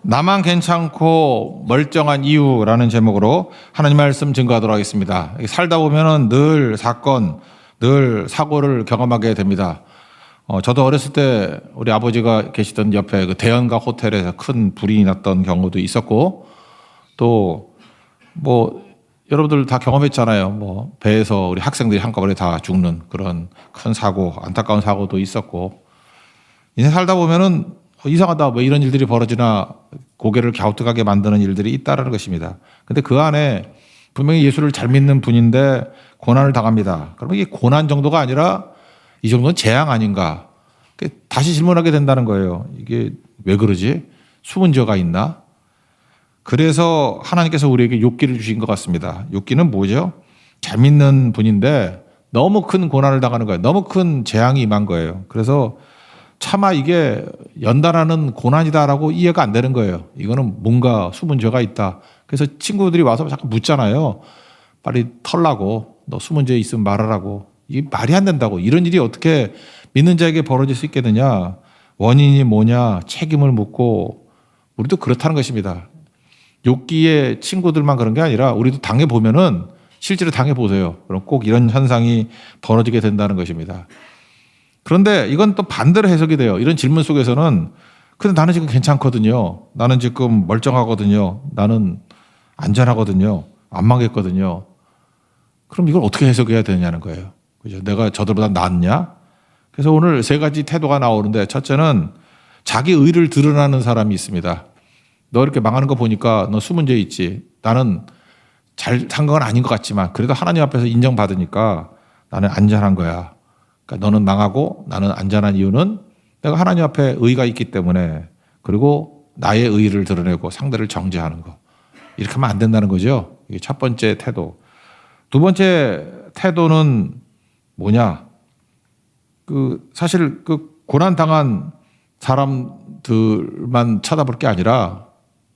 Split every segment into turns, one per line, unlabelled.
나만 괜찮고 멀쩡한 이유라는 제목으로 하나님 말씀 증거하도록 하겠습니다. 살다 보면은 늘 사건, 늘 사고를 경험하게 됩니다. 저도 어렸을 때 우리 아버지가 계시던 옆에 그 대연각 호텔에서 큰 불이 났던 경우도 있었고, 또 뭐 여러분들 다 경험했잖아요. 뭐 배에서 우리 학생들이 한꺼번에 다 죽는 그런 큰 사고, 안타까운 사고도 있었고, 인생 살다 보면은 이상하다, 왜 이런 일들이 벌어지나 고개를 갸우뚱하게 만드는 일들이 있다라는 것입니다. 근데 그 안에 분명히 예수를 잘 믿는 분인데 고난을 당합니다. 그러면 이게 고난 정도가 아니라 이 정도는 재앙 아닌가? 다시 질문하게 된다는 거예요. 이게 왜 그러지? 숨은 죄가 있나? 그래서 하나님께서 우리에게 욥기를 주신 것 같습니다. 욥기는 뭐죠? 잘 믿는 분인데 너무 큰 고난을 당하는 거예요. 너무 큰 재앙이 임한 거예요. 그래서 차마 이게 연단하는 고난이다라고 이해가 안 되는 거예요. 이거는 뭔가 숨은 죄가 있다. 그래서 친구들이 와서 자꾸 묻잖아요. 빨리 털라고, 너 숨은 죄 있으면 말하라고. 이게 말이 안 된다고. 이런 일이 어떻게 믿는 자에게 벌어질 수 있겠느냐. 원인이 뭐냐, 책임을 묻고. 우리도 그렇다는 것입니다. 욥기의 친구들만 그런 게 아니라 우리도 당해보면은 실제로 당해보세요. 그럼 꼭 이런 현상이 벌어지게 된다는 것입니다. 그런데 이건 또 반대로 해석이 돼요. 이런 질문 속에서는 근데 나는 지금 괜찮거든요. 나는 지금 멀쩡하거든요. 나는 안전하거든요. 안 망했거든요. 그럼 이걸 어떻게 해석해야 되냐는 거예요. 그죠? 내가 저들보다 낫냐? 그래서 오늘 세 가지 태도가 나오는데, 첫째는 자기 의를 드러나는 사람이 있습니다. 너 이렇게 망하는 거 보니까 너 숨은 죄 있지. 나는 잘 산 건 아닌 것 같지만 그래도 하나님 앞에서 인정받으니까 나는 안전한 거야. 그러니까 너는 망하고 나는 안전한 이유는 내가 하나님 앞에 의가 있기 때문에, 그리고 나의 의를 드러내고 상대를 정죄하는 거. 이렇게 하면 안 된다는 거죠. 이게 첫 번째 태도. 두 번째 태도는 뭐냐? 사실 고난당한 사람들만 쳐다볼 게 아니라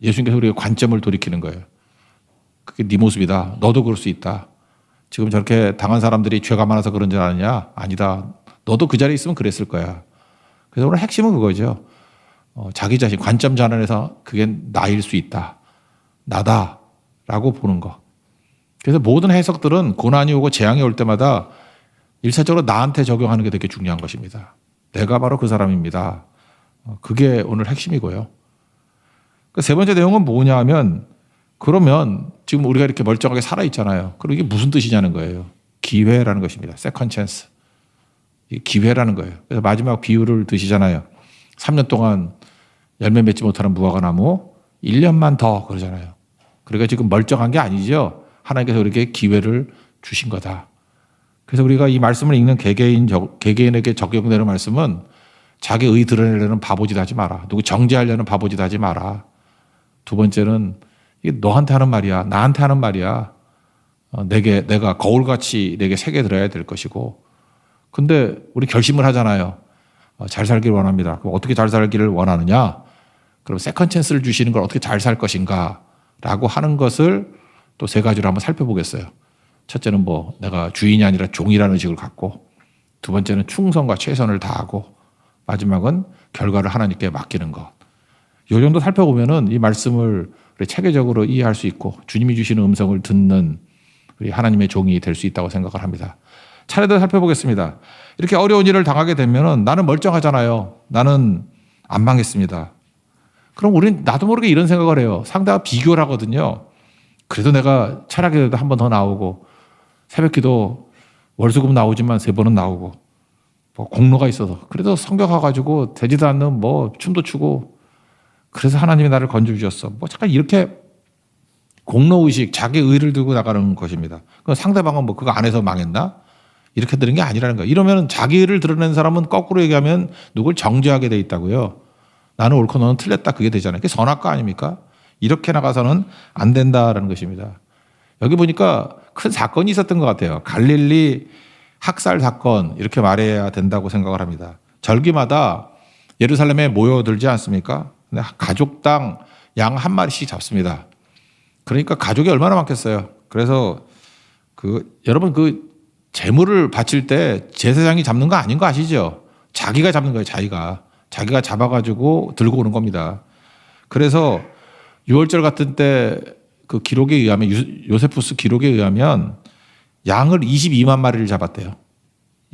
예수님께서 우리의 관점을 돌이키는 거예요. 그게 네 모습이다. 너도 그럴 수 있다. 지금 저렇게 당한 사람들이 죄가 많아서 그런 줄 아느냐? 아니다. 너도 그 자리에 있으면 그랬을 거야. 그래서 오늘 핵심은 그거죠. 자기 자신, 관점 전환해서 그게 나일 수 있다. 나다라고 보는 거. 그래서 모든 해석들은 고난이 오고 재앙이 올 때마다 일차적으로 나한테 적용하는 게 되게 중요한 것입니다. 내가 바로 그 사람입니다. 그게 오늘 핵심이고요. 세 번째 내용은 뭐냐 하면, 그러면 지금 우리가 이렇게 멀쩡하게 살아있잖아요. 그럼 이게 무슨 뜻이냐는 거예요. 기회라는 것입니다. 세컨 찬스. 이게 기회라는 거예요. 그래서 마지막 비유를 드시잖아요. 3년 동안 열매 맺지 못하는 무화과 나무 1년만 더 그러잖아요. 그러니까 지금 멀쩡한 게 아니죠. 하나님께서 우리에게 기회를 주신 거다. 그래서 우리가 이 말씀을 읽는 개개인에게 적용되는 말씀은 자기 의 드러내려는 바보짓 하지 마라. 누구 정죄하려는 바보짓 하지 마라. 두 번째는 이게 너한테 하는 말이야. 나한테 하는 말이야. 내가 거울같이 내게 새겨 들어야 될 것이고. 근데 우리 결심을 하잖아요. 잘 살기를 원합니다. 그럼 어떻게 잘 살기를 원하느냐? 그럼 세컨 찬스를 주시는 걸 어떻게 잘 살 것인가? 라고 하는 것을 또 세 가지로 한번 살펴보겠어요. 첫째는 내가 주인이 아니라 종이라는 의식을 갖고, 두 번째는 충성과 최선을 다하고, 마지막은 결과를 하나님께 맡기는 것. 이 정도 살펴보면은 이 말씀을 우리 체계적으로 이해할 수 있고 주님이 주시는 음성을 듣는 우리 하나님의 종이 될 수 있다고 생각을 합니다. 차례대로 살펴보겠습니다. 이렇게 어려운 일을 당하게 되면은 나는 멀쩡하잖아요. 나는 안 망했습니다. 그럼 우리는 나도 모르게 이런 생각을 해요. 상대가 비교를 하거든요. 그래도 내가 철학에도 한 번 더 나오고, 새벽기도 월수금 나오지만 3번은 나오고, 공로가 있어서 그래도 성경 가가지고 되지도 않는 춤도 추고, 그래서 하나님이 나를 건져주셨어. 잠깐 이렇게 공로의식, 자기 의를 들고 나가는 것입니다. 그럼 상대방은 그거 안에서 망했나? 이렇게 들은 게 아니라는 거예요. 이러면 자기 의를 드러낸 사람은 거꾸로 얘기하면 누굴 정죄하게 돼 있다고요. 나는 옳고 너는 틀렸다, 그게 되잖아요. 그게 선악과 아닙니까? 이렇게 나가서는 안 된다라는 것입니다. 여기 보니까 큰 사건이 있었던 것 같아요. 갈릴리 학살 사건, 이렇게 말해야 된다고 생각을 합니다. 절기마다 예루살렘에 모여들지 않습니까? 근데 가족당 양 한 마리씩 잡습니다. 그러니까 가족이 얼마나 많겠어요. 그래서 여러분 재물을 바칠 때 제사장이 잡는 거 아닌 거 아시죠? 자기가 잡는 거예요. 자기가 잡아가지고 들고 오는 겁니다. 그래서 유월절 같은 때 그 기록에 의하면 요세푸스 기록에 의하면 양을 22만 마리를 잡았대요.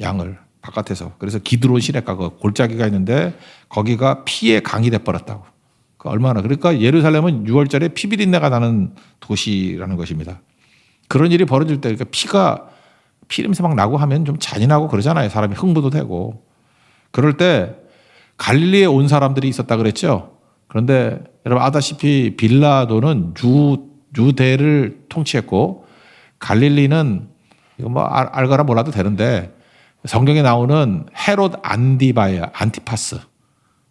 양을 바깥에서. 그래서 기드론 시내가 그 골짜기가 있는데 거기가 피의 강이 돼 버렸다고. 그 얼마나 그러니까 예루살렘은 유월절에 피 비린내가 나는 도시라는 것입니다. 그런 일이 벌어질 때 그러니까 피 냄새 막 나고 하면 좀 잔인하고 그러잖아요. 사람이 흥분도 되고. 그럴 때 갈릴리에 온 사람들이 있었다 그랬죠. 그런데 여러분 아다시피 빌라도는 유대를 통치했고 갈릴리는 이거 뭐 알거나 몰라도 되는데 성경에 나오는 헤롯 안디바예요. 안티파스.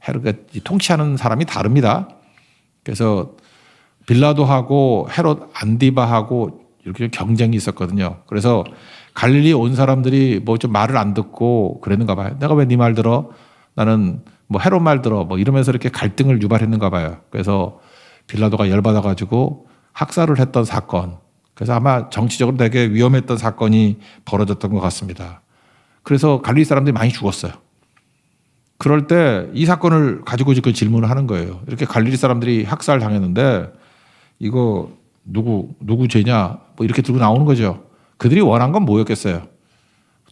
헤롯 통치하는 사람이 다릅니다. 그래서 빌라도하고 헤롯 안디바하고 이렇게 경쟁이 있었거든요. 그래서 갈릴리 온 사람들이 뭐 좀 말을 안 듣고 그랬는가 봐요. 내가 왜 네 말 들어? 나는 뭐 헤롯 말 들어. 뭐 이러면서 이렇게 갈등을 유발했는가 봐요. 그래서 빌라도가 열받아가지고 학살을 했던 사건. 그래서 아마 정치적으로 되게 위험했던 사건이 벌어졌던 것 같습니다. 그래서 갈릴리 사람들이 많이 죽었어요. 그럴 때 이 사건을 가지고 지금 질문을 하는 거예요. 이렇게 갈릴리 사람들이 학살 당했는데 이거 누구 죄냐? 뭐 이렇게 들고 나오는 거죠. 그들이 원한 건 뭐였겠어요?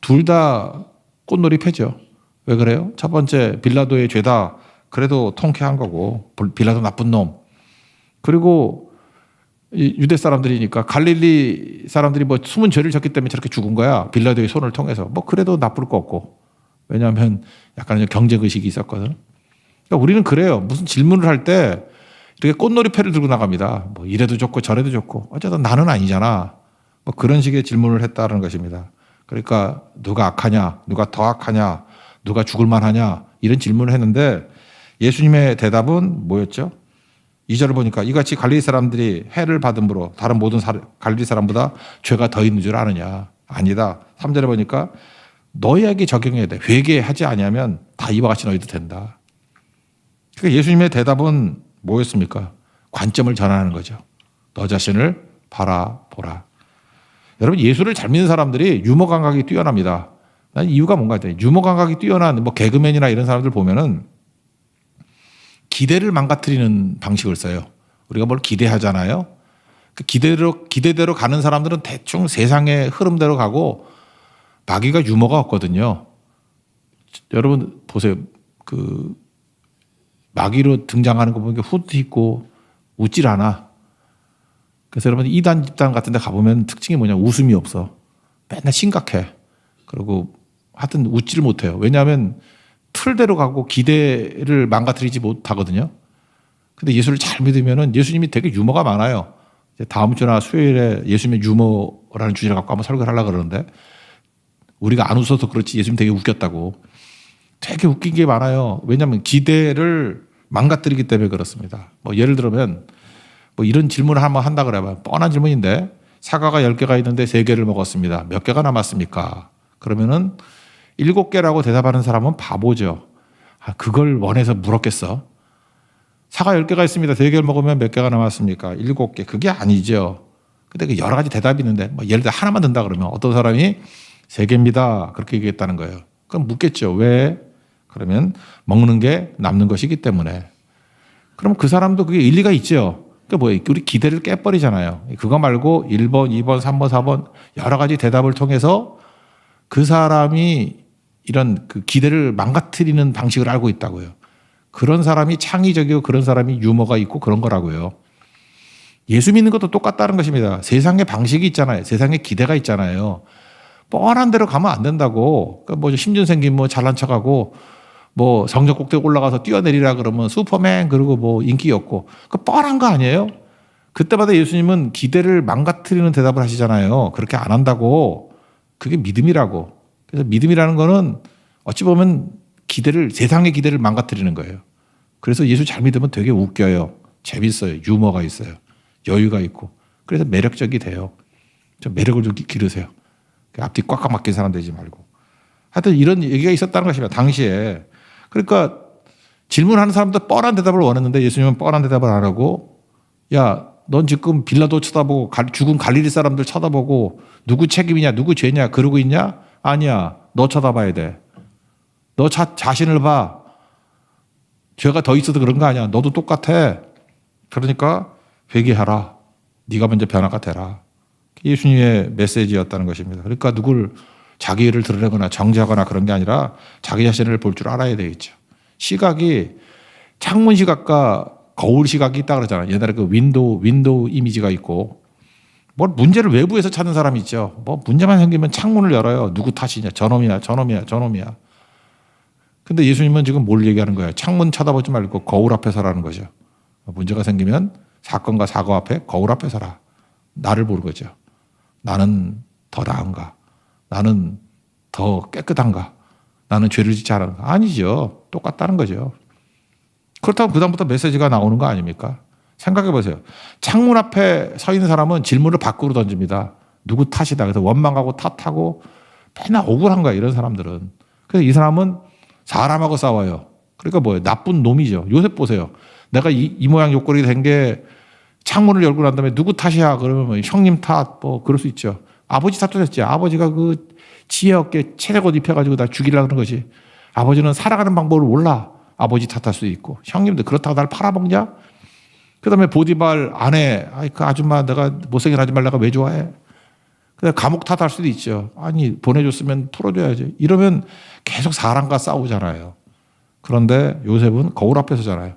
둘 다 꽃놀이 패죠. 왜 그래요? 첫 번째 빌라도의 죄다. 그래도 통쾌한 거고 빌라도 나쁜 놈. 그리고 유대 사람들이니까 갈릴리 사람들이 뭐 숨은 죄를 졌기 때문에 저렇게 죽은 거야. 빌라도의 손을 통해서. 뭐 그래도 나쁠 거 없고. 왜냐하면 약간 경쟁 의식이 있었거든. 그러니까 우리는 그래요. 무슨 질문을 할 때 이렇게 꽃놀이패를 들고 나갑니다. 뭐 이래도 좋고 저래도 좋고 어쨌든 나는 아니잖아. 뭐 그런 식의 질문을 했다는 것입니다. 그러니까 누가 악하냐, 누가 더 악하냐, 누가 죽을 만하냐 이런 질문을 했는데 예수님의 대답은 뭐였죠? 2절을 보니까 이같이 갈릴리 사람들이 해를 받음으로 다른 모든 갈릴리 사람보다 죄가 더 있는 줄 아느냐? 아니다. 3절에 보니까 너희에게 적용해야 돼. 회개하지 아니하면 다 이와 같이 너희도 된다. 그러니까 예수님의 대답은 뭐였습니까? 관점을 전하는 거죠. 너 자신을 바라보라. 여러분 예수를 잘 믿는 사람들이 유머 감각이 뛰어납니다. 난 이유가 뭔가 같아요. 유머 감각이 뛰어난 뭐 개그맨이나 이런 사람들 보면은 기대를 망가뜨리는 방식을 써요. 우리가 뭘 기대하잖아요. 그 기대대로 가는 사람들은 대충 세상의 흐름대로 가고 마귀가 유머가 없거든요. 여러분 보세요. 그 마귀로 등장하는 거 보니까 후드 있고 웃질 않아. 그래서 여러분 이단 집단 같은 데 가보면 특징이 뭐냐. 웃음이 없어. 맨날 심각해. 그리고 하여튼 웃지를 못해요. 왜냐하면 틀대로 가고 기대를 망가뜨리지 못하거든요. 근데 예수를 잘 믿으면은 예수님이 되게 유머가 많아요. 다음 주나 수요일에 예수님의 유머라는 주제를 갖고 한번 설교를 하려고 그러는데 우리가 안 웃어서 그렇지 예수님 되게 웃겼다고. 되게 웃긴 게 많아요. 왜냐하면 기대를 망가뜨리기 때문에 그렇습니다. 뭐 예를 들면 뭐 이런 질문을 한번 한다 그래봐요. 뻔한 질문인데 사과가 10개가 있는데 3개를 먹었습니다. 몇 개가 남았습니까? 그러면은 7개라고 대답하는 사람은 바보죠. 아, 그걸 원해서 물었겠어? 사과 10개가 있습니다. 3개를 먹으면 몇 개가 남았습니까? 7개. 그게 아니죠. 근데 그 여러 가지 대답이 있는데 뭐 예를 들어 하나만 든다 그러면 어떤 사람이 3개입니다. 그렇게 얘기했다는 거예요. 그럼 묻겠죠. 왜? 그러면 먹는 게 남는 것이기 때문에. 그럼 그 사람도 그게 일리가 있죠. 그러니까 뭐예요? 우리 기대를 깨버리잖아요. 그거 말고 1번, 2번, 3번, 4번 여러 가지 대답을 통해서 그 사람이 이런 그 기대를 망가뜨리는 방식을 알고 있다고요. 그런 사람이 창의적이고 그런 사람이 유머가 있고 그런 거라고요. 예수 믿는 것도 똑같다는 것입니다. 세상의 방식이 있잖아요. 세상의 기대가 있잖아요. 뻔한 데로 가면 안 된다고. 그러니까 뭐 심준 생긴 뭐 잘난 척하고 뭐 성적 꼭대기 올라가서 뛰어내리라 그러면 슈퍼맨 그리고 뭐 인기 없고 그 뻔한 거 아니에요? 그때마다 예수님은 기대를 망가뜨리는 대답을 하시잖아요. 그렇게 안 한다고. 그게 믿음이라고. 그래서 믿음이라는 거는 어찌 보면 세상의 기대를 망가뜨리는 거예요. 그래서 예수 잘 믿으면 되게 웃겨요. 재밌어요. 유머가 있어요. 여유가 있고. 그래서 매력적이 돼요. 좀 매력을 좀 기르세요. 앞뒤 꽉꽉 막힌 사람 되지 말고. 하여튼 이런 얘기가 있었다는 것입니다. 당시에. 그러니까 질문하는 사람도 뻔한 대답을 원했는데 예수님은 뻔한 대답을 안 하고 야, 넌 지금 빌라도 쳐다보고 죽은 갈릴리 사람들 쳐다보고 누구 책임이냐 누구 죄냐 그러고 있냐? 아니야. 너 쳐다봐야 돼. 너 자신을 봐. 죄가 더 있어도 그런 거 아니야. 너도 똑같아. 그러니까 회개하라. 네가 먼저 변화가 되라. 예수님의 메시지였다는 것입니다. 그러니까 누굴 자기 일을 드러내거나 정죄하거나 그런 게 아니라 자기 자신을 볼 줄 알아야 되겠죠. 시각이 창문 시각과 거울 시각이 있다 그러잖아요. 옛날에 그 윈도우 이미지가 있고, 뭐 문제를 외부에서 찾는 사람이 있죠. 뭐 문제만 생기면 창문을 열어요. 누구 탓이냐, 저놈이야. 근데 예수님은 지금 뭘 얘기하는 거예요? 창문 쳐다보지 말고 거울 앞에 서라는 거죠. 문제가 생기면 사건과 사고 앞에 거울 앞에 서라. 나를 보는 거죠. 나는 더 나은가? 나는 더 깨끗한가? 나는 죄를 짓지 않은가? 아니죠. 똑같다는 거죠. 그렇다고 그다음부터 메시지가 나오는 거 아닙니까? 생각해 보세요. 창문 앞에 서 있는 사람은 질문을 밖으로 던집니다. 누구 탓이다. 그래서 원망하고 탓하고 맨날 억울한 거야, 이런 사람들은. 그래서 이 사람은 사람하고 싸워요. 그러니까 뭐예요? 나쁜 놈이죠. 요셉 보세요. 내가 이 모양 요꼴이 된 게 창문을 열고 난 다음에 누구 탓이야? 그러면 뭐 형님 탓, 뭐 그럴 수 있죠. 아버지 탓도 됐지. 아버지가 그 지혜 없게 체력옷 입혀가지고 날 죽이려고 그런 거지. 아버지는 살아가는 방법을 몰라. 아버지 탓할 수도 있고. 형님들 그렇다고 날 팔아먹냐? 그 다음에 보디발 아내, 그 아줌마 내가 못생긴 아줌마 내가 왜 좋아해? 그다음에 감옥 탓할 수도 있죠. 아니 보내줬으면 풀어줘야지. 이러면 계속 사람과 싸우잖아요. 그런데 요셉은 거울 앞에 서잖아요.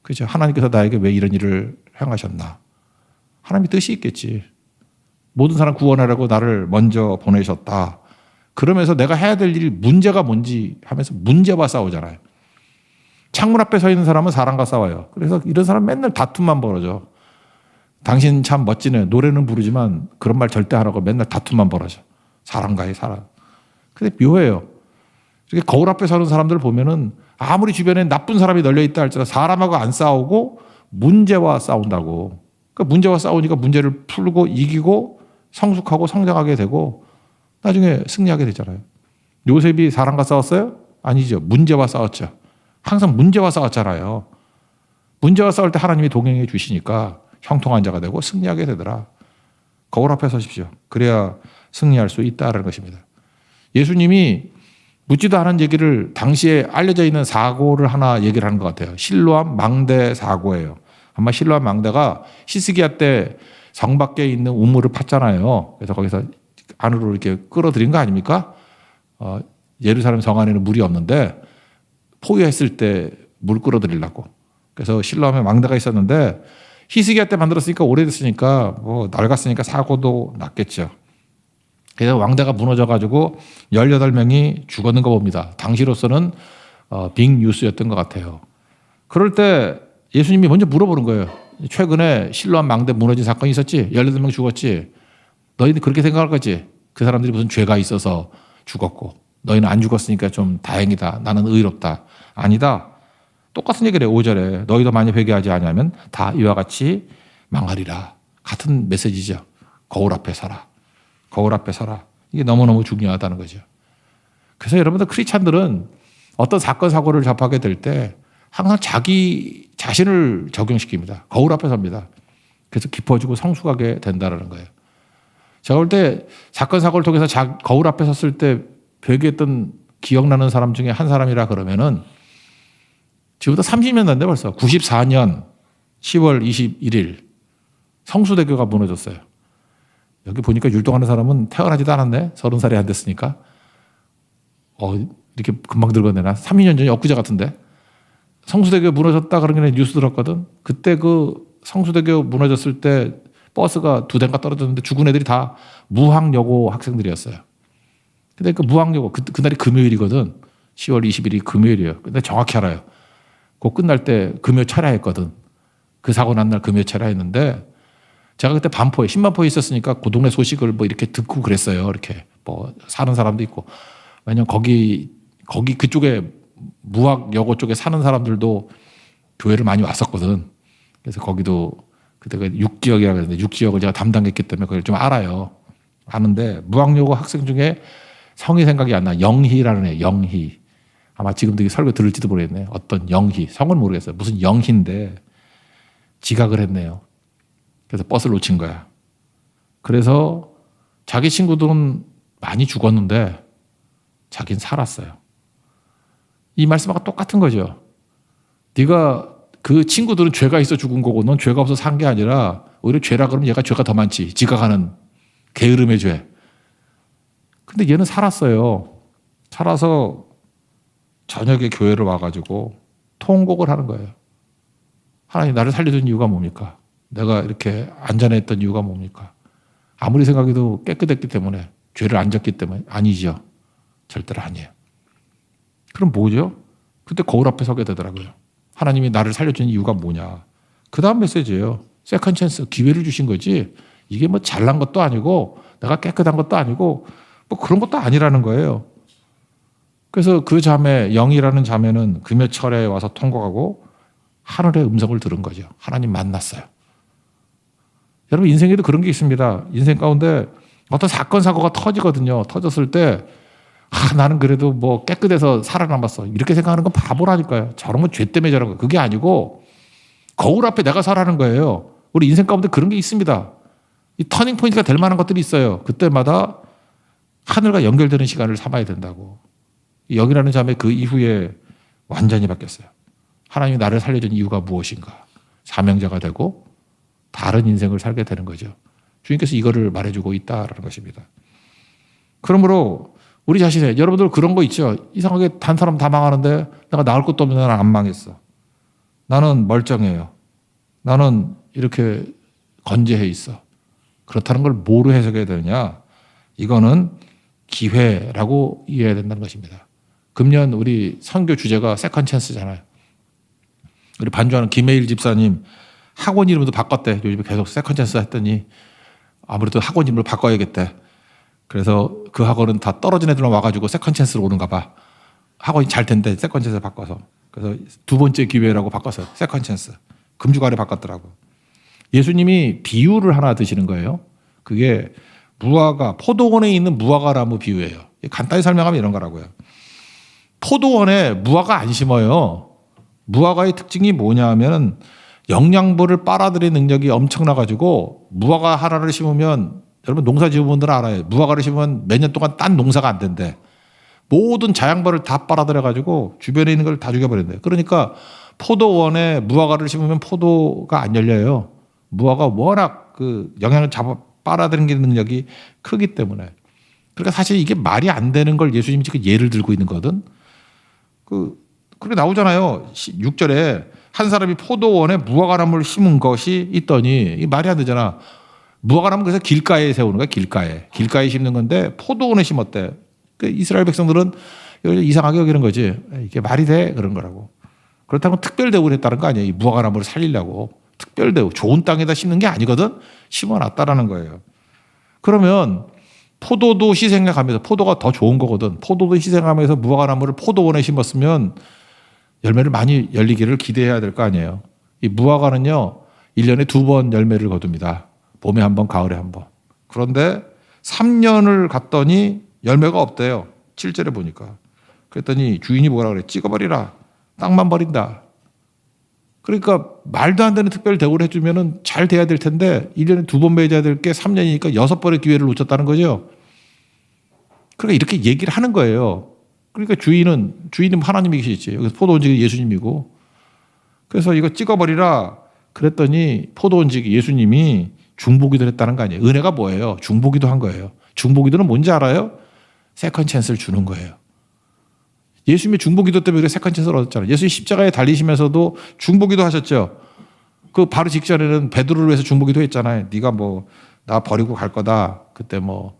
그렇죠. 하나님께서 나에게 왜 이런 일을 행하셨나? 하나님의 뜻이 있겠지. 모든 사람 구원하려고 나를 먼저 보내셨다. 그러면서 내가 해야 될 일이 문제가 뭔지 하면서 문제와 싸우잖아요. 창문 앞에 서 있는 사람은 사람과 싸워요. 그래서 이런 사람 맨날 다툼만 벌어져. 당신 참 멋지네. 노래는 부르지만 그런 말 절대 안 하고 맨날 다툼만 벌어져. 사람과의 사람. 근데 묘해요. 이렇게 거울 앞에 서는 사람들 보면은 아무리 주변에 나쁜 사람이 널려 있다 할지라도 사람하고 안 싸우고 문제와 싸운다고. 그러니까 문제와 싸우니까 문제를 풀고 이기고 성숙하고 성장하게 되고 나중에 승리하게 되잖아요. 요셉이 사람과 싸웠어요? 아니죠. 문제와 싸웠죠. 항상 문제와 싸웠잖아요. 문제와 싸울 때 하나님이 동행해 주시니까 형통한 자가 되고 승리하게 되더라. 거울 앞에 서십시오. 그래야 승리할 수 있다는 것입니다. 예수님이 묻지도 않은 얘기를 당시에 알려져 있는 사고를 하나 얘기를 하는 것 같아요. 실로암 망대 사고예요. 아마 실로암 망대가 히스기야 때 성 밖에 있는 우물을 팠잖아요. 그래서 거기서 안으로 이렇게 끌어들인 거 아닙니까? 예루살렘 성 안에는 물이 없는데 포위했을 때 물 끌어들이려고. 그래서 실로암에 망대가 있었는데 히스기야 때 만들었으니까 오래됐으니까 뭐 낡았으니까 사고도 났겠죠. 그래서 왕대가 무너져가지고 18명이 죽었는 거 봅니다. 당시로서는 빅 뉴스였던 것 같아요. 그럴 때 예수님이 먼저 물어보는 거예요. 최근에 실로암 망대 무너진 사건이 있었지? 18명 죽었지? 너희들 그렇게 생각할 거지? 그 사람들이 무슨 죄가 있어서 죽었고 너희는 안 죽었으니까 좀 다행이다. 나는 의롭다. 아니다. 똑같은 얘기를 해요. 5절에 너희도 많이 회개하지 않으면 다 이와 같이 망하리라. 같은 메시지죠. 거울 앞에 서라. 거울 앞에 서라. 이게 너무너무 중요하다는 거죠. 그래서 여러분들 크리스찬들은 어떤 사건 사고를 접하게 될 때 항상 자기 자신을 적용시킵니다. 거울 앞에 섭니다. 그래서 깊어지고 성숙하게 된다는 거예요. 제가 볼 때 사건 사고를 통해서 거울 앞에 섰을 때 회개했던 기억나는 사람 중에 한 사람이라 그러면은 지금부터 30년 됐는데 벌써 94년 10월 21일 성수대교가 무너졌어요. 여기 보니까 율동하는 사람은 태어나지도 않았네. 30살이 안 됐으니까. 이렇게 금방 늙었네. 나 3, 2년 전에 엊그제 같은데. 성수대교 무너졌다 그런 게 뉴스 들었거든. 그때 그 성수대교 무너졌을 때 버스가 2대인가 떨어졌는데 죽은 애들이 다 무학여고 학생들이었어요. 근데 그 무학여고 그날이 금요일이거든. 10월 20일이 금요일이에요. 근데 정확히 알아요. 그 끝날 때 금요 철야했거든. 그 사고 난 날 금요 철야했는데 제가 그때 반포에 10만포에 있었으니까 그 동네 소식을 뭐 이렇게 듣고 그랬어요. 이렇게 뭐 사는 사람도 있고. 왜냐면 거기 그쪽에 무학여고 쪽에 사는 사람들도 교회를 많이 왔었거든. 그래서 거기도 그때가 6지역이라고 했는데 6지역을 제가 담당했기 때문에 그걸 좀 알아요. 아는데 무학여고 학생 중에 성이 생각이 안 나. 영희라는 애, 영희. 아마 지금도 설교 들을지도 모르겠네. 어떤 영희. 성은 모르겠어요. 무슨 영희인데 지각을 했네요. 그래서 버스를 놓친 거야. 그래서 자기 친구들은 많이 죽었는데 자기는 살았어요. 이 말씀하고 똑같은 거죠. 네가 그 친구들은 죄가 있어 죽은 거고 넌 죄가 없어 산 게 아니라 오히려 죄라 그러면 얘가 죄가 더 많지. 지각하는 게으름의 죄. 근데 얘는 살았어요. 살아서 저녁에 교회를 와가지고 통곡을 하는 거예요. 하나님 나를 살려준 이유가 뭡니까? 내가 이렇게 안전했던 이유가 뭡니까? 아무리 생각해도 깨끗했기 때문에, 죄를 안 졌기 때문에. 아니죠. 절대로 아니에요. 그럼 뭐죠? 그때 거울 앞에 서게 되더라고요. 하나님이 나를 살려준 이유가 뭐냐. 그 다음 메시지예요. 세컨 찬스, 기회를 주신 거지. 이게 뭐 잘난 것도 아니고 내가 깨끗한 것도 아니고 뭐 그런 것도 아니라는 거예요. 그래서 그 자매, 영이라는 자매는 금요철에 와서 통곡하고 하늘의 음성을 들은 거죠. 하나님 만났어요. 여러분 인생에도 그런 게 있습니다. 인생 가운데 어떤 사건 사고가 터지거든요. 터졌을 때 나는 그래도 뭐 깨끗해서 살아남았어. 이렇게 생각하는 건 바보라니까요. 저런 건 죄 때문에 저런 거. 그게 아니고 거울 앞에 내가 서라는 거예요. 우리 인생 가운데 그런 게 있습니다. 이 터닝 포인트가 될 만한 것들이 있어요. 그때마다 하늘과 연결되는 시간을 삼아야 된다고. 영이라는 자매 그 이후에 완전히 바뀌었어요. 하나님이 나를 살려준 이유가 무엇인가. 사명자가 되고 다른 인생을 살게 되는 거죠. 주님께서 이거를 말해주고 있다라는 것입니다. 그러므로 우리 자신의, 여러분들 그런 거 있죠. 이상하게 단 사람 다 망하는데 내가 나을 것도 없는데 나는 안 망했어. 나는 멀쩡해요. 나는 이렇게 건재해 있어. 그렇다는 걸 뭐로 해석해야 되느냐. 이거는 기회라고 이해해야 된다는 것입니다. 금년 우리 선교 주제가 세컨 찬스잖아요. 우리 반주하는 김혜일 집사님 학원 이름도 바꿨대. 요즘에 계속 세컨 찬스 했더니 아무래도 학원 이름을 바꿔야겠대. 그래서 그 학원은 다 떨어진 애들만 와가지고 세컨 찬스로 오는가 봐. 학원이 잘 텐데 세컨 찬스를 바꿔서. 그래서 두 번째 기회라고 바꿨어요. 세컨 찬스. 금주간에 바꿨더라고. 예수님이 비유를 하나 드시는 거예요. 그게 무화과, 포도원에 있는 무화과나무 비유예요. 간단히 설명하면 이런 거라고요. 포도원에 무화과 안 심어요. 무화과의 특징이 뭐냐 하면 영양분을 빨아들이는 능력이 엄청나가지고 무화과 하나를 심으면 여러분 농사 지은 분들은 알아요. 무화과를 심으면 몇 년 동안 딴 농사가 안 된대. 모든 자양분을 다 빨아들여가지고 주변에 있는 걸 다 죽여버린대요. 그러니까 포도원에 무화과를 심으면 포도가 안 열려요. 무화과 워낙 그 영양을 빨아들이는 능력이 크기 때문에. 그러니까 사실 이게 말이 안 되는 걸 예수님이 지금 예를 들고 있는 거거든. 그렇게 나오잖아요. 6절에 한 사람이 포도원에 무화과나무를 심은 것이 있더니 이 말이 안 되잖아. 무화과나무 그래서 길가에 세우는 거야. 길가에 심는 건데 포도원에 심었대. 그 이스라엘 백성들은 이상하게 여기는 거지. 이게 말이 돼? 그런 거라고. 그렇다면 특별 대우를 했다는 거 아니에요. 이 무화과나무를 살리려고. 특별 대우. 좋은 땅에다 심는 게 아니거든. 심어놨다라는 거예요. 그러면 포도도 희생해가면서 포도가 더 좋은 거거든. 포도도 희생하면서 무화과나무를 포도원에 심었으면 열매를 많이 열리기를 기대해야 될 거 아니에요. 이 무화과는요. 1년에 2번 열매를 거둡니다. 봄에 한 번, 가을에 한 번. 그런데 3년을 갔더니 열매가 없대요. 7절에 보니까. 그랬더니 주인이 뭐라 그래? 찍어버리라. 땅만 버린다. 그러니까 말도 안 되는 특별 대우를 해주면 잘 돼야 될 텐데 1년에 2번 맺어야 될 게 3년이니까 6번의 기회를 놓쳤다는 거죠. 그러니까 이렇게 얘기를 하는 거예요. 그러니까 주인은 하나님이 계시지. 여기서 포도원직이 예수님이고. 그래서 이거 찍어버리라. 그랬더니 포도원직이 예수님이 중보기도를 했다는 거 아니에요. 은혜가 뭐예요? 중보기도 한 거예요. 중보기도는 뭔지 알아요? 세컨 찬스를 주는 거예요. 예수님이 중보기도 때문에 세컨 찬스를 얻었잖아요. 예수님이 십자가에 달리시면서도 중보기도 하셨죠. 그 바로 직전에는 베드로를 위해서 중보기도 했잖아요. 네가 뭐 나 버리고 갈 거다. 그때 뭐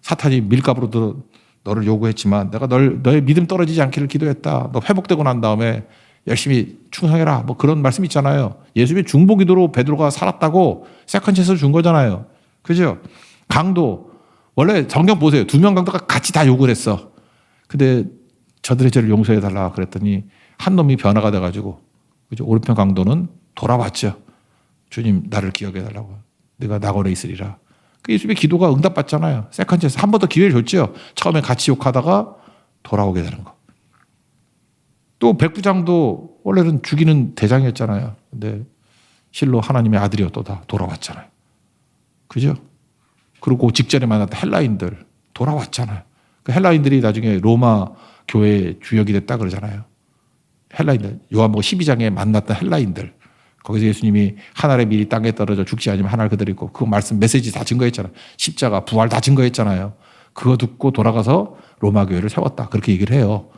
사탄이 밀가부로 너를 요구했지만 내가 너의 믿음 떨어지지 않기를 기도했다. 너 회복되고 난 다음에 열심히 충성해라. 뭐 그런 말씀 있잖아요. 예수님이 중보기도로 베드로가 살았다고 세컨 찬스를 준 거잖아요. 그죠? 강도. 원래 성경 보세요. 2명 강도가 같이 다 욕을 했어. 근데 저들의 죄를 용서해달라 그랬더니 한 놈이 변화가 돼가지고 그죠? 오른편 강도는 돌아왔죠. 주님 나를 기억해달라고. 내가 낙원에 있으리라. 그 예수님의 기도가 응답받잖아요. 세컨 찬스 한 번 더 기회를 줬죠. 처음에 같이 욕하다가 돌아오게 되는 거. 또 백부장도 원래는 죽이는 대장이었잖아요. 근데 실로 하나님의 아들이었다 돌아왔잖아요. 그죠? 그리고 직전에 만났던 헬라인들 돌아왔잖아요. 그 헬라인들이 나중에 로마 교회의 주역이 됐다 그러잖아요. 헬라인들, 요한복음 12장에 만났던 헬라인들, 거기서 예수님이 하늘의 밀이 땅에 떨어져 죽지 않으면 하늘 그대로 있고 그 말씀 메시지 다 증거했잖아요. 십자가 부활 다 증거했잖아요. 그거 듣고 돌아가서 로마 교회를 세웠다. 그렇게 얘기를 해요.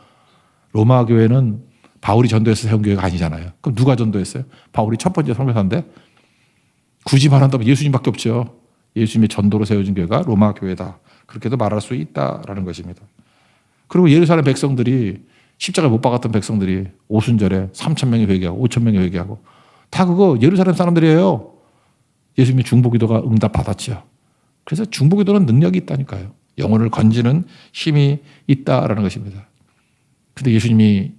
로마 교회는 바울이 전도해서 세운 교회가 아니잖아요. 그럼 누가 전도했어요? 바울이 첫 번째 선교사인데 굳이 말한다면 예수님밖에 없죠. 예수님의 전도로 세워진 교회가 로마 교회다. 그렇게도 말할 수 있다라는 것입니다. 그리고 예루살렘 백성들이 십자가에 못 박았던 백성들이 오순절에 3,000명이 회개하고 5,000명이 회개하고 다 그거 예루살렘 사람들이에요. 예수님의 중보기도가 응답받았죠. 그래서 중보기도는 능력이 있다니까요. 영혼을 건지는 힘이 있다라는 것입니다. 근데 예수님이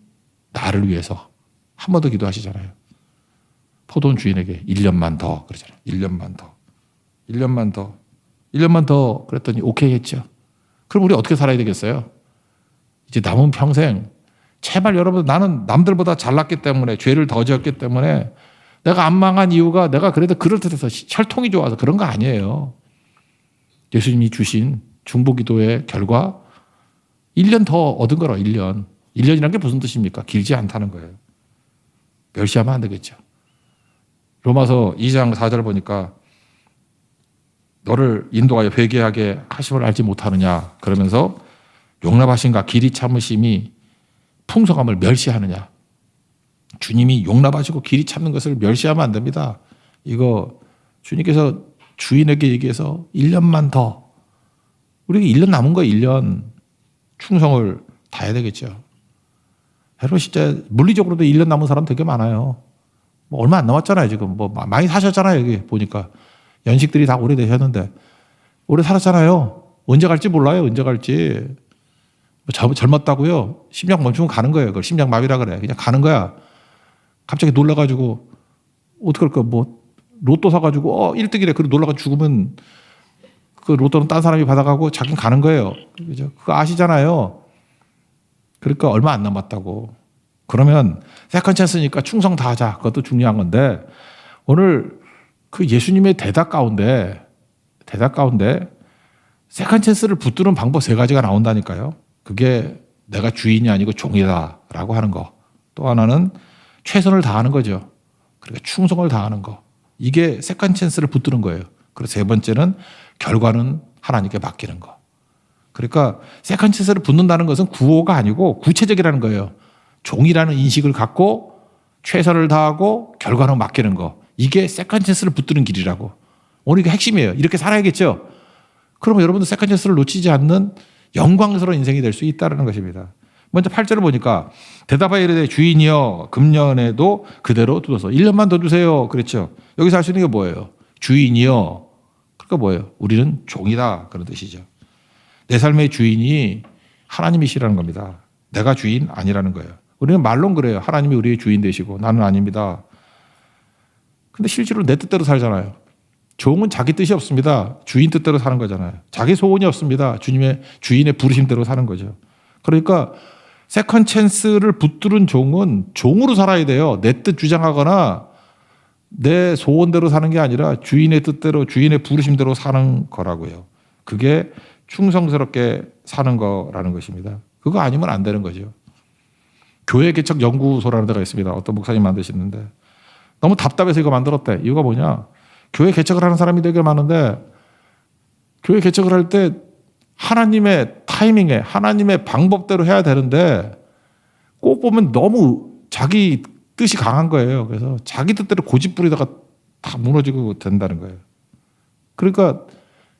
나를 위해서 한 번 더 기도하시잖아요. 포도원 주인에게 1년만 더 그러잖아요. 1년만 더. 1년만 더. 1년만 더 그랬더니 오케이 했죠. 그럼 우리 어떻게 살아야 되겠어요? 이제 남은 평생 제발 여러분 나는 남들보다 잘났기 때문에 죄를 더 지었기 때문에 내가 안 망한 이유가 내가 그래도 그럴듯해서 혈통이 좋아서 그런 거 아니에요. 예수님이 주신 중보기도의 결과 1년 더 얻은 거라 1년. 1년이란 게 무슨 뜻입니까? 길지 않다는 거예요. 멸시하면 안 되겠죠. 로마서 2장 4절 보니까 너를 인도하여 회개하게 하심을 알지 못하느냐 그러면서 용납하심과 길이 참으심이 풍성함을 멸시하느냐. 주님이 용납하시고 길이 참는 것을 멸시하면 안 됩니다. 이거 주님께서 주인에게 얘기해서 1년만 더 우리가 1년 남은 거예요. 1년 충성을 다해야 되겠죠. 여러분 진짜 물리적으로도 1년 남은 사람 되게 많아요. 뭐 얼마 안 남았잖아요. 지금 뭐 많이 사셨잖아요. 여기 보니까 연식들이 다 오래되셨는데 오래 살았잖아요. 언제 갈지 몰라요. 언제 갈지. 젊었다고요. 심장 멈추면 가는 거예요. 그걸 심장마비라 그래. 그냥 가는 거야. 갑자기 놀라가지고 어떡할까 뭐 로또 사가지고 1등이래. 그리고 놀라가지고 죽으면 그 로또는 딴 사람이 받아가고 자기는 가는 거예요. 그죠? 그거 아시잖아요. 그러니까 얼마 안 남았다고. 그러면 세컨 찬스니까 충성 다 하자. 그것도 중요한 건데 오늘 그 예수님의 대답 가운데 세컨 찬스를 붙드는 방법 3가지가 나온다니까요. 그게 내가 주인이 아니고 종이다라고 하는 거. 또 하나는 최선을 다하는 거죠. 그러니까 충성을 다하는 거. 이게 세컨 찬스를 붙드는 거예요. 그리고 3번째는 결과는 하나님께 맡기는 거. 그러니까 세컨 찬스를 붙는다는 것은 구호가 아니고 구체적이라는 거예요. 종이라는 인식을 갖고 최선을 다하고 결과는 맡기는 거. 이게 세컨 찬스를 붙드는 길이라고. 오늘 이게 핵심이에요. 이렇게 살아야겠죠. 그러면 여러분도 세컨 찬스를 놓치지 않는 영광스러운 인생이 될 수 있다는 것입니다. 먼저 8절을 보니까 대답하여 이르되 주인이여 금년에도 그대로 두어서 1년만 더 주세요. 그랬죠. 여기서 할 수 있는 게 뭐예요? 주인이여. 그러니까 뭐예요? 우리는 종이다. 그런 뜻이죠. 내 삶의 주인이 하나님이시라는 겁니다. 내가 주인 아니라는 거예요. 우리는 말론 그래요. 하나님이 우리의 주인 되시고 나는 아닙니다. 근데 실제로 내 뜻대로 살잖아요. 종은 자기 뜻이 없습니다. 주인 뜻대로 사는 거잖아요. 자기 소원이 없습니다. 주인의 부르심대로 사는 거죠. 그러니까 세컨 찬스를 붙들은 종은 종으로 살아야 돼요. 내 뜻 주장하거나 내 소원대로 사는 게 아니라 주인의 뜻대로 주인의 부르심대로 사는 거라고요. 그게 충성스럽게 사는 거라는 것입니다. 그거 아니면 안 되는 거죠. 교회 개척 연구소라는 데가 있습니다. 어떤 목사님 만드시는데 너무 답답해서 이거 만들었대. 이유가 뭐냐? 교회 개척을 하는 사람이 되게 많은데 교회 개척을 할 때 하나님의 타이밍에 하나님의 방법대로 해야 되는데 꼭 보면 너무 자기 뜻이 강한 거예요. 그래서 자기 뜻대로 고집 부리다가 다 무너지고 된다는 거예요. 그러니까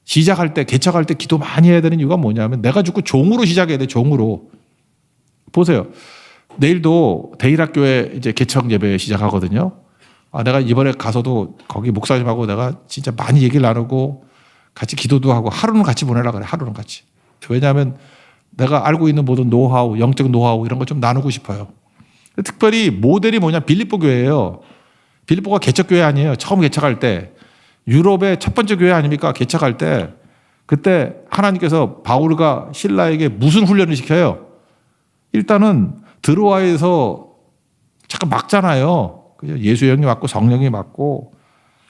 시작할 때 개척할 때 기도 많이 해야 되는 이유가 뭐냐면 내가 죽고 종으로 시작해야 돼. 종으로. 보세요. 내일도 대일학교에 이제 개척 예배 시작하거든요. 내가 이번에 가서도 거기 목사님하고 내가 진짜 많이 얘기를 나누고 같이 기도도 하고 하루는 같이 보내라 그래. 하루는 같이. 왜냐하면 내가 알고 있는 모든 노하우, 영적 노하우 이런 거 좀 나누고 싶어요. 특별히 모델이 뭐냐? 빌립보 교회예요. 빌립보가 개척교회 아니에요. 처음 개척할 때. 유럽의 첫 번째 교회 아닙니까? 개척할 때. 그때 하나님께서 바울과 실라에게 무슨 훈련을 시켜요? 일단은 드로아에서 잠깐 막잖아요. 예수의 영이 맞고 성령이 맞고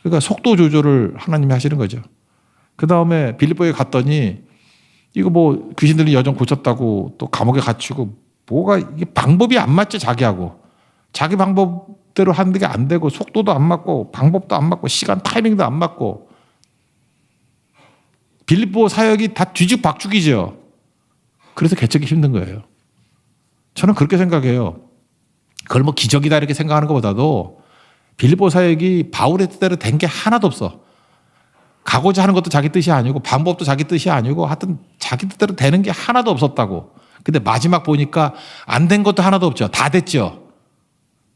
그러니까 속도 조절을 하나님이 하시는 거죠. 그 다음에 빌립보에 갔더니 이거 뭐 귀신 들린 여정 고쳤다고 또 감옥에 갇히고 뭐가 이게 방법이 안 맞지 자기하고. 자기 방법대로 하는 게 안 되고 속도도 안 맞고 방법도 안 맞고 시간 타이밍도 안 맞고 빌립보 사역이 다 뒤죽박죽이죠. 그래서 개척이 힘든 거예요. 저는 그렇게 생각해요. 그걸 뭐 기적이다 이렇게 생각하는 것보다도 빌립보 사역이 바울의 뜻대로 된 게 하나도 없어. 가고자 하는 것도 자기 뜻이 아니고 방법도 자기 뜻이 아니고 하여튼 자기 뜻대로 되는 게 하나도 없었다고. 근데 마지막 보니까 안 된 것도 하나도 없죠. 다 됐죠.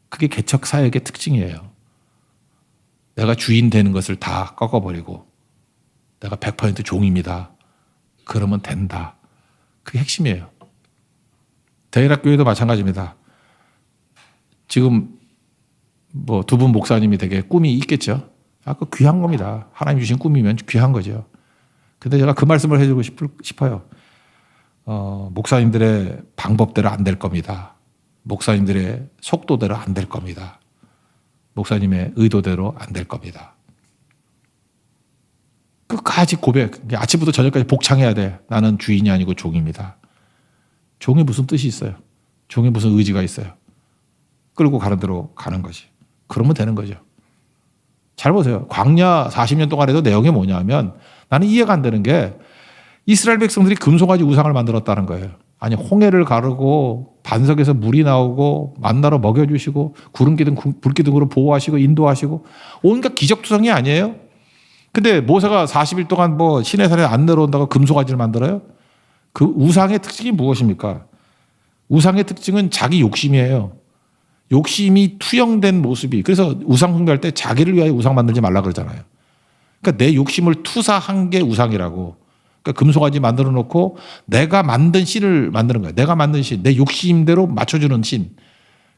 그게 개척 사역의 특징이에요. 내가 주인 되는 것을 다 꺾어버리고 내가 100% 종입니다. 그러면 된다. 그게 핵심이에요. 대일학교에도 마찬가지입니다. 지금 뭐 두 분 목사님이 되게 꿈이 있겠죠. 그 귀한 겁니다. 하나님 주신 꿈이면 귀한 거죠. 근데 제가 그 말씀을 해주고 싶어요. 목사님들의 방법대로 안 될 겁니다. 목사님들의 속도대로 안 될 겁니다. 목사님의 의도대로 안 될 겁니다. 끝까지 고백. 아침부터 저녁까지 복창해야 돼. 나는 주인이 아니고 종입니다. 종이 무슨 뜻이 있어요? 종이 무슨 의지가 있어요? 끌고 가는 대로 가는 거지. 그러면 되는 거죠. 잘 보세요. 광야 40년 동안 해도 내용이 뭐냐면 나는 이해가 안 되는 게 이스라엘 백성들이 금송아지 우상을 만들었다는 거예요. 아니 홍해를 가르고 반석에서 물이 나오고 만나로 먹여주시고 구름기둥 불기둥으로 보호하시고 인도하시고 온갖 기적투성이 아니에요? 근데 모세가 40일 동안 뭐 시내산에 안 내려온다고 금송아지를 만들어요? 그 우상의 특징이 무엇입니까? 우상의 특징은 자기 욕심이에요. 욕심이 투영된 모습이. 그래서 우상 숭배할 때 자기를 위하여 우상 만들지 말라 그러잖아요. 그러니까 내 욕심을 투사한 게 우상이라고. 그러니까 금송아지 만들어 놓고 내가 만든 신을 만드는 거예요. 내가 만든 신, 내 욕심대로 맞춰주는 신.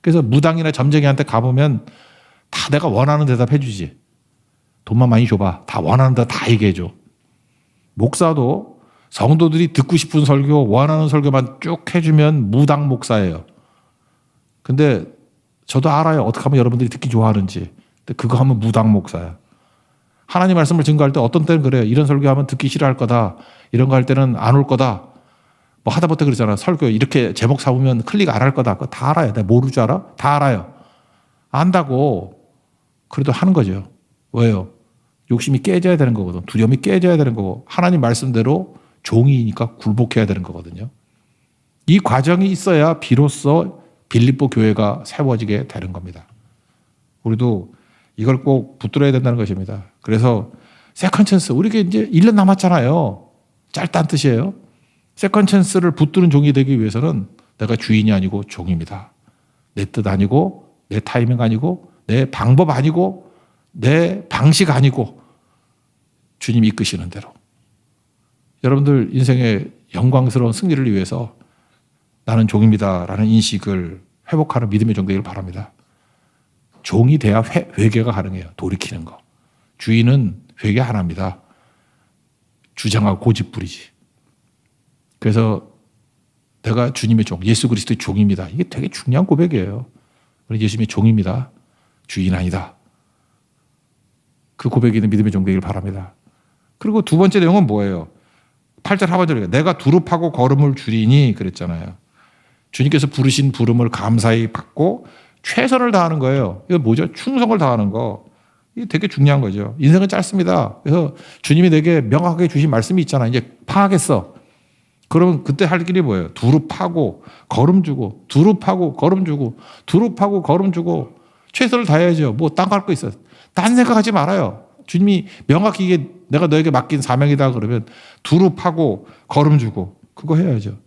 그래서 무당이나 점쟁이한테 가보면 다 내가 원하는 대답 해주지. 돈만 많이 줘봐. 다 원하는 대답 다 얘기해줘. 목사도 성도들이 듣고 싶은 설교, 원하는 설교만 쭉 해주면 무당 목사예요. 근데 저도 알아요. 어떻게 하면 여러분들이 듣기 좋아하는지. 근데 그거 하면 무당 목사야. 하나님 말씀을 증거할 때 어떤 때는 그래요. 이런 설교하면 듣기 싫어할 거다. 이런 거 할 때는 안 올 거다. 뭐 하다못해 그러잖아. 설교 이렇게 제목 잡으면 클릭 안 할 거다. 그거 다 알아요. 내가 모를 줄 알아? 다 알아요. 안다고. 그래도 하는 거죠. 왜요? 욕심이 깨져야 되는 거거든. 두려움이 깨져야 되는 거고 하나님 말씀대로 종이니까 굴복해야 되는 거거든요. 이 과정이 있어야 비로소 빌립보 교회가 세워지게 되는 겁니다. 우리도 이걸 꼭 붙들어야 된다는 것입니다. 그래서 세컨 찬스, 우리가 이제 1년 남았잖아요. 짧다는 뜻이에요. 세컨 찬스를 붙드는 종이 되기 위해서는 내가 주인이 아니고 종입니다. 내 뜻 아니고 내 타이밍 아니고 내 방법 아니고 내 방식 아니고 주님이 이끄시는 대로. 여러분들 인생의 영광스러운 승리를 위해서 나는 종입니다라는 인식을 회복하는 믿음의 종 되기를 바랍니다. 종이 돼야 회개가 가능해요. 돌이키는 거. 주인은 회개 안 합니다. 주장하고 고집부리지. 그래서 내가 주님의 종, 예수 그리스도의 종입니다. 이게 되게 중요한 고백이에요. 우리 예수님의 종입니다. 주인 아니다. 그 고백이 있는 믿음의 종 되기를 바랍니다. 그리고 두 번째 내용은 뭐예요? 8절 하반절에 내가 두릅하고 걸음을 줄이니 그랬잖아요. 주님께서 부르신 부름을 감사히 받고 최선을 다하는 거예요. 이거 뭐죠? 충성을 다하는 거. 이게 되게 중요한 거죠. 인생은 짧습니다. 그래서 주님이 내게 명확하게 주신 말씀이 있잖아. 이제 파하겠어. 그러면 그때 할 길이 뭐예요? 두릅하고 걸음 주고 두릅하고 걸음 주고 두릅하고 걸음 주고 최선을 다해야죠. 뭐 딴 거 할 거 있어요. 딴 생각하지 말아요. 주님이 명확히 이게 내가 너에게 맡긴 사명이다 그러면 두릅하고 걸음 주고 그거 해야죠.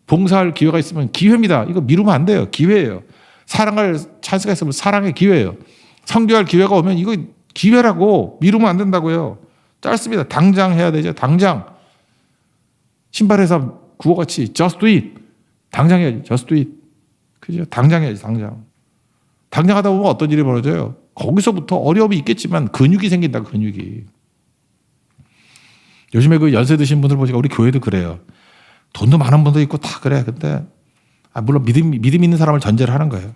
봉사할 기회가 있으면 기회입니다. 이거 미루면 안 돼요. 기회예요. 사랑할 찬스가 있으면 사랑의 기회예요. 선교할 기회가 오면 이거 기회라고 미루면 안 된다고요. 짧습니다. 당장 해야 되죠. 당장. 신발회사 구호같이 just do it. 당장 해야지. just do it. 그죠? 당장 해야지. 당장. 당장 하다 보면 어떤 일이 벌어져요? 거기서부터 어려움이 있겠지만 근육이 생긴다. 근육이. 요즘에 그 연세 드신 분들 보니까 우리 교회도 그래요. 돈도 많은 분도 있고 다 그래. 근데 물론 믿음 있는 사람을 전제를 하는 거예요.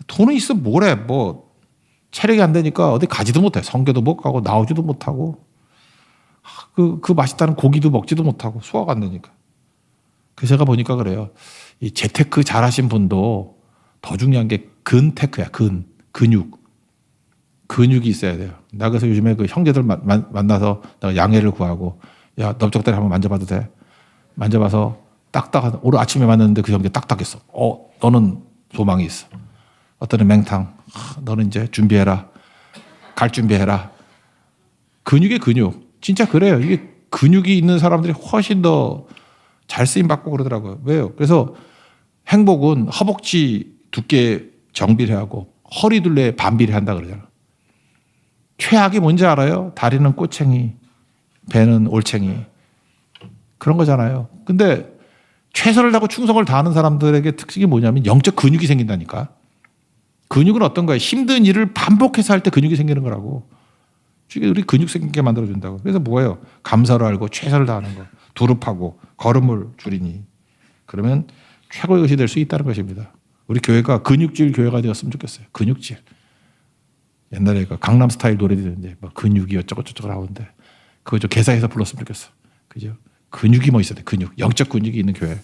돈은 있으면 뭐래. 뭐 체력이 안 되니까 어디 가지도 못해. 성교도 못 가고 나오지도 못하고 그 맛있다는 고기도 먹지도 못하고 소화가 안 되니까. 그래서 제가 보니까 그래요. 이 재테크 잘하신 분도 더 중요한 게 근테크야. 근육이 있어야 돼요. 나 그래서 요즘에 그 형제들 만나서 내가 양해를 구하고, 야, 넓적다리 한번 만져봐도 돼? 만져봐서 딱딱한, 오늘 아침에 만났는데 그 형제 딱딱했어. 너는 소망이 있어. 어떤 맹탕. 너는 이제 준비해라. 갈 준비해라. 근육의 근육. 진짜 그래요. 이게 근육이 있는 사람들이 훨씬 더 잘 쓰임 받고 그러더라고요. 왜요? 그래서 행복은 허벅지 두께 정비를 하고 허리 둘레 반비례 한다 그러잖아. 최악이 뭔지 알아요? 다리는 꼬챙이, 배는 올챙이. 그런 거잖아요. 근데 최선을 다하고 충성을 다하는 사람들에게 특징이 뭐냐면 영적 근육이 생긴다니까. 근육은 어떤 거예요? 힘든 일을 반복해서 할 때 근육이 생기는 거라고. 우리 근육 생기게 만들어준다고. 그래서 뭐예요? 감사를 알고 최선을 다하는 거. 두릅하고 걸음을 줄이니. 그러면 최고의 것이 될 수 있다는 것입니다. 우리 교회가 근육질 교회가 되었으면 좋겠어요. 근육질. 옛날에 그 강남 스타일 노래들인데 뭐 근육이 어쩌고저쩌고 나오는데 그거 좀 개사해서 불렀으면 좋겠어. 그죠? 근육이 뭐 있어야 돼. 근육. 영적 근육이 있는 교회.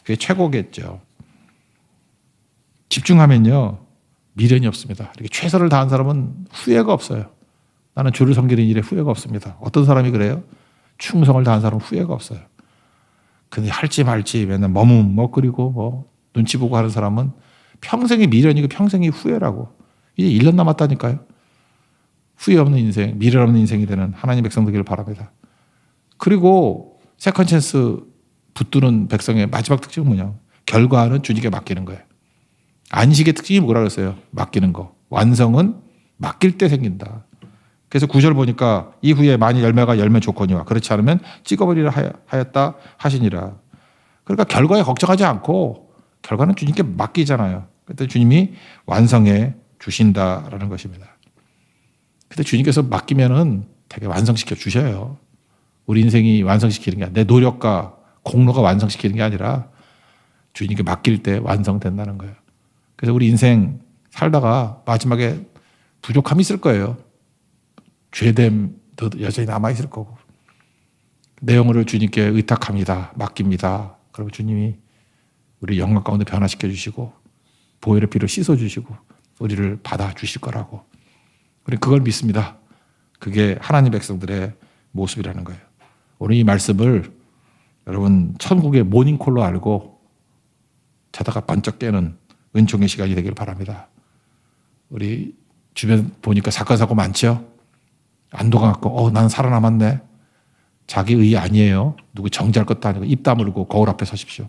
그게 최고겠죠. 집중하면요. 미련이 없습니다. 이렇게 최선을 다한 사람은 후회가 없어요. 나는 주를 섬기는 일에 후회가 없습니다. 어떤 사람이 그래요? 충성을 다한 사람은 후회가 없어요. 근데 할지 말지 맨날 머뭇거리고 뭐 눈치 보고 하는 사람은 평생이 미련이고 평생이 후회라고. 이제 1년 남았다니까요. 후회 없는 인생, 미련 없는 인생이 되는 하나님 백성 되기를 바랍니다. 그리고 세컨 찬스 붙드는 백성의 마지막 특징은 뭐냐? 결과는 주님께 맡기는 거예요. 안식의 특징이 뭐라 그랬어요? 맡기는 거. 완성은 맡길 때 생긴다. 그래서 9절 보니까 이후에 만일 열매가 열매 좋거니와 그렇지 않으면 찍어버리라 하였다 하시니라. 그러니까 결과에 걱정하지 않고 결과는 주님께 맡기잖아요. 그때 주님이 완성해 주신다라는 것입니다. 근데 주님께서 맡기면은 되게 완성시켜 주셔요. 우리 인생이 완성시키는 게 아니라 내 노력과 공로가 완성시키는 게 아니라 주님께 맡길 때 완성된다는 거예요. 그래서 우리 인생 살다가 마지막에 부족함이 있을 거예요. 죄됨도 여전히 남아있을 거고. 내 영혼을 주님께 의탁합니다. 맡깁니다. 그러면 주님이 우리 영광 가운데 변화시켜 주시고 보혈의 피로 씻어 주시고 우리를 받아 주실 거라고. 우리 그걸 믿습니다. 그게 하나님 백성들의 모습이라는 거예요. 오늘 이 말씀을 여러분 천국의 모닝콜로 알고 자다가 번쩍 깨는 은총의 시간이 되길 바랍니다. 우리 주변 보니까 사건 사고 많죠? 안도가 갖고 나는 살아남았네. 자기 의 아니에요. 누구 정지할 것도 아니고 입 다물고 거울 앞에 서십시오.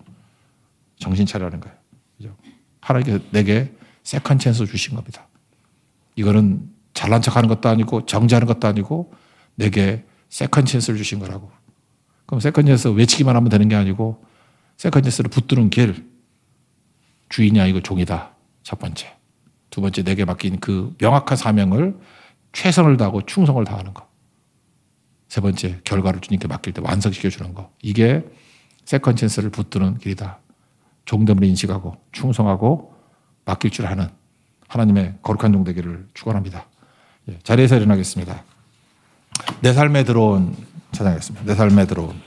정신 차리라는 거예요. 그죠? 하나님께서 내게 세컨 찬스 주신 겁니다. 이거는 잘난 척하는 것도 아니고 정지하는 것도 아니고 내게 세컨 찬스를 주신 거라고. 그럼 세컨 찬스 외치기만 하면 되는 게 아니고 세컨 찬스를 붙드는 길. 주인이 아니고 종이다. 첫 번째. 두 번째 내게 맡긴 그 명확한 사명을 최선을 다하고 충성을 다하는 거. 세 번째 결과를 주님께 맡길 때 완성시켜 주는 거. 이게 세컨 찬스를 붙드는 길이다. 종됨을 인식하고 충성하고 맡길 줄 아는 하나님의 거룩한 종 되기를 축원합니다. 자리에서 일어나겠습니다. 내 삶에 들어온 찬양하겠습니다. 내 삶에 들어온